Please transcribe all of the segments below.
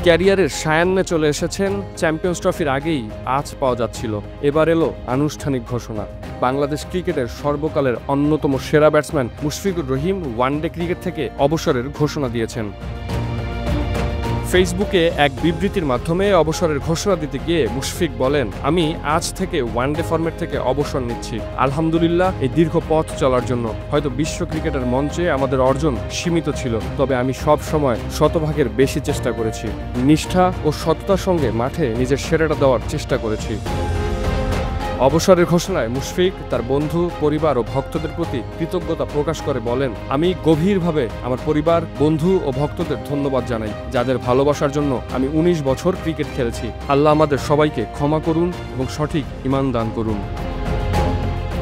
ক্যারিয়ারের সায়ান্নে চলে এসেছেন, চ্যাম্পিয়ন্স ট্রফির আগেই আজ পাওয়া যাচ্ছিল। এবার এলো আনুষ্ঠানিক ঘোষণা। বাংলাদেশ ক্রিকেটের সর্বকালের অন্যতম সেরা batsman Mushfiqur Rahim one day cricket থেকে অবসরের ঘোষণা দিয়েছেন। ফেসবুকে এক বিবৃতির মাধ্যমে অবসরের ঘোষণা দিতে গিয়ে মুশফিক বলেন, আমি আজ থেকে ওয়ানডে ফরম্যাট থেকে অবসর নিচ্ছি। আলহামদুলিল্লাহ এই দীর্ঘ পথ চলার জন্য। হয়তো বিশ্ব ক্রিকেটের মঞ্চে আমাদের অর্জন সীমিত ছিল, তবে আমি সব সময় শতভাগের বেশি চেষ্টা করেছি। নিষ্ঠা ও সততার সঙ্গে মাঠে নিজের সেরাটা দেওয়ার চেষ্টা করেছি। অবসরের ঘোষণায় মুশফিক তার বন্ধু, পরিবার ও ভক্তদের প্রতি কৃতজ্ঞতা প্রকাশ করে বলেন, আমি গভীরভাবে আমার পরিবার, বন্ধু ও ভক্তদের ধন্যবাদ জানাই, যাদের ভালোবাসার জন্য আমি ১৯ বছর ক্রিকেট খেলেছি। আল্লাহ আমাদের সবাইকে ক্ষমা করুন এবং সঠিক ঈমান দান করুন।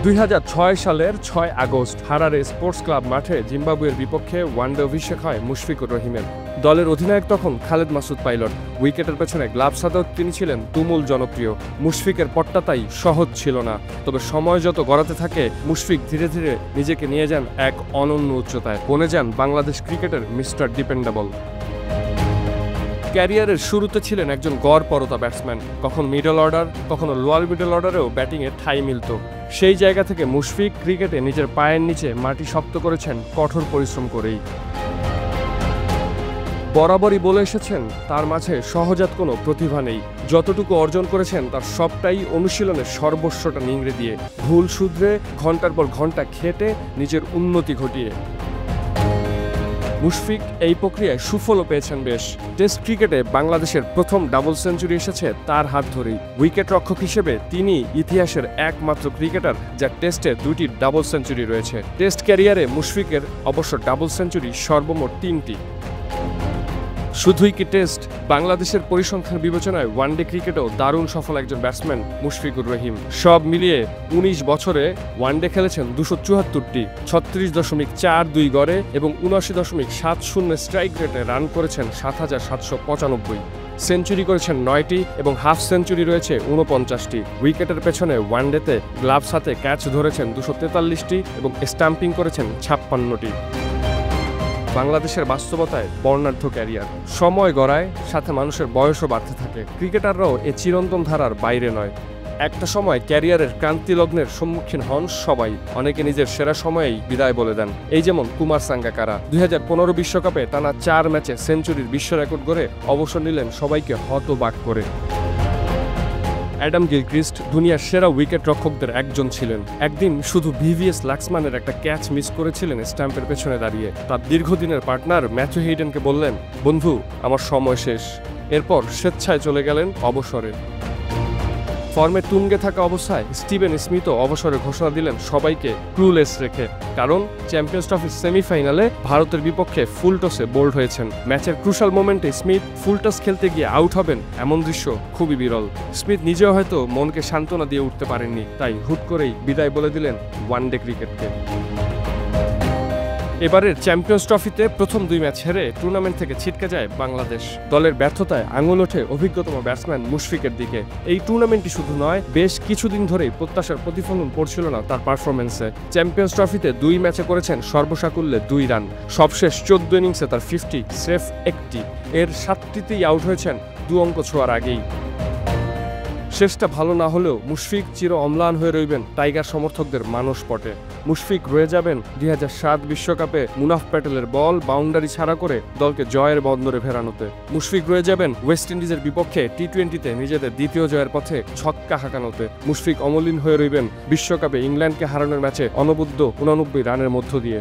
২০০৬ সালের ৬ আগস্ট হারারে স্পোর্টস ক্লাব মাঠে জিম্বাবুয়ের বিপক্ষে ওয়ানডে অভিষেক হয় মুশফিকুর রহিমের। দলের অধিনায়ক তখন খালেদ মাসুদ পাইলট। উইকেটের পেছনে গ্লাভস হাতেও তিনি ছিলেন তুমুল জনপ্রিয়। মুশফিকের পটটা তাই সহজ ছিল না, তবে সময় যত গড়াতে থাকে মুশফিক ধীরে ধীরে নিজেকে নিয়ে যান এক অনন্য উচ্চতায়, বনে যান বাংলাদেশ ক্রিকেটের মিস্টার ডিপেন্ডেবল। ক্যারিয়ারের শুরুতে ছিলেন একজন গড়পড়তা ব্যাটসম্যান, কখন মিডল অর্ডার, কখনো লোয়ার মিডল অর্ডারেও ব্যাটিংয়ে ঠাঁই মিলত। সেই জায়গা থেকে মুশফিক ক্রিকেটে নিজের পায়ের নিচে মাটি শক্ত করেছেন কঠোর পরিশ্রম করেই। বরাবরই বলে এসেছেন তার মাঝে সহজাত কোনো প্রতিভা নেই। যতটুকু অর্জন করেছেন তার সবটাই অনুশীলনের সর্বস্বটা নিংড়ে দিয়ে, ভুল শুধরে ঘন্টার পর ঘন্টা খেটে নিজের উন্নতি ঘটিয়ে। মুশফিক এই প্রক্রিয়ায় সুফলও পেয়েছেন বেশ। টেস্ট ক্রিকেটে বাংলাদেশের প্রথম ডাবল সেঞ্চুরি এসেছে তার হাত ধরেই। উইকেট রক্ষক হিসেবে তিনি ইতিহাসের একমাত্র ক্রিকেটার যার টেস্টে ২টি ডাবল সেঞ্চুরি রয়েছে। টেস্ট ক্যারিয়ারে মুশফিকের অবশ্য ডাবল সেঞ্চুরি সর্বমোট ৩টি। শুধুই কি টেস্ট, বাংলাদেশের পরিসংখ্যান বিবেচনায় ওয়ানডে ক্রিকেটেও দারুণ সফল একজন ব্যাটসম্যান মুশফিকুর রহিম। সব মিলিয়ে ১৯ বছরে ওয়ানডে খেলেছেন ২৭৪টি, ৩৬.৪২ গড়ে এবং ৭৯.৭০ স্ট্রাইক রেটে রান করেছেন ৭৭৯৫। সেঞ্চুরি করেছেন ৯টি এবং হাফ সেঞ্চুরি রয়েছে ৪৯টি। উইকেটের পেছনে ওয়ানডেতে গ্লাভস হাতে ক্যাচ ধরেছেন ২৪৩টি এবং স্টাম্পিং করেছেন ৫৬টি। বাংলাদেশের বাস্তবতায় বর্ণাঢ্য ক্যারিয়ার। সময় গড়ায়, সাথে মানুষের বয়সও বাড়তে থাকে। ক্রিকেটাররাও এ চিরন্তন ধারার বাইরে নয়। একটা সময় ক্যারিয়ারের ক্রান্তি লগ্নের সম্মুখীন হন সবাই। অনেকে নিজের সেরা সময়েই বিদায় বলে দেন। এই যেমন কুমার সাঙ্গাকারা ২০১৫ বিশ্বকাপে টানা ৪ ম্যাচে সেঞ্চুরির বিশ্ব রেকর্ড গড়ে অবসর নিলেন সবাইকে হতবাক করে। অ্যাডাম গিলক্রিস্ট দুনিয়ার সেরা উইকেট রক্ষকদের একজন ছিলেন। একদিন শুধু ভিভিএস লাক্সম্যানের একটা ক্যাচ মিস করেছিলেন স্ট্যাম্পের পেছনে দাঁড়িয়ে। তার দীর্ঘদিনের পার্টনার ম্যাথু হেইডেনকে বললেন, বন্ধু আমার সময় শেষ। এরপর স্বেচ্ছায় চলে গেলেন অবসরে। ফর্মে তুঙ্গে থাকা অবস্থায় স্টিভেন স্মিথও অবসরের ঘোষণা দিলেন সবাইকে ক্লুলেস রেখে। কারণ চ্যাম্পিয়ন্স ট্রফির সেমিফাইনালে ভারতের বিপক্ষে ফুল টসে বোল্ড হয়েছেন। ম্যাচের ক্রুশাল মোমেন্টে স্মিথ ফুল টস খেলতে গিয়ে আউট হবেন, এমন দৃশ্য খুবই বিরল। স্মিথ নিজেও হয়তো মনকে সান্ত্বনা দিয়ে উঠতে পারেননি, তাই হুট করেই বিদায় বলে দিলেন ওয়ানডে ক্রিকেটকে। এবারের চ্যাম্পিয়ন্স ট্রফিতে প্রথম ২ ম্যাচ হেরে টুর্নামেন্ট থেকে ছিটকে যায় বাংলাদেশ। দলের ব্যর্থতায় আঙুল ওঠে অভিজ্ঞতম ব্যাটসম্যান মুশফিকের দিকে। এই টুর্নামেন্টটি শুধু নয়, বেশ কিছুদিন ধরেই প্রত্যাশার প্রতিফলন পড়ছিল না তার পারফরমেন্সে। চ্যাম্পিয়ন্স ট্রফিতে ২ ম্যাচে করেছেন সর্বসাকুল্যে ২ রান। সবশেষ ১৪ ইনিংসে তার 50, স্রেফ ১টি। এর ৭টিতেই আউট হয়েছেন ২ অঙ্ক ছোঁয়ার আগেই। শেষটা ভালো না হলেও মুশফিক চির অম্লান হয়ে রইবেন টাইগার সমর্থকদের মানসপটে। মুশফিক রয়ে যাবেন ২০০৭ বিশ্বকাপে মুনাফ প্যাটেলের বল বাউন্ডারি ছাড়া করে দলকে জয়ের বন্দরে ফেরানোতে। মুশফিক রয়ে যাবেন ওয়েস্ট ইন্ডিজের বিপক্ষে টি-20তে নিজেদের দ্বিতীয় জয়ের পথে ছক্কা হাঁকানোতে। মুশফিক অমলিন হয়ে রইবেন বিশ্বকাপে ইংল্যান্ডকে হারানোর ম্যাচে অনবদ্য ৮৯ রানের মধ্য দিয়ে।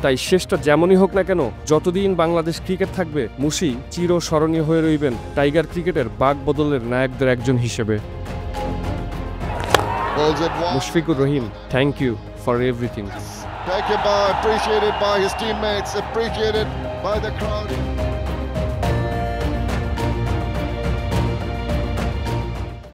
তাই শেষটা যেমনই হোক না কেন, যতদিন বাংলাদেশ ক্রিকেট থাকবে মুশি চিরস্মরণীয় হয়ে রইবেন টাইগার ক্রিকেটের বাক বদলের নায়কদের একজন হিসেবে। Mushfiqur Rahim, thank you for everything. Appreciated by his teammates, appreciated by the crowd.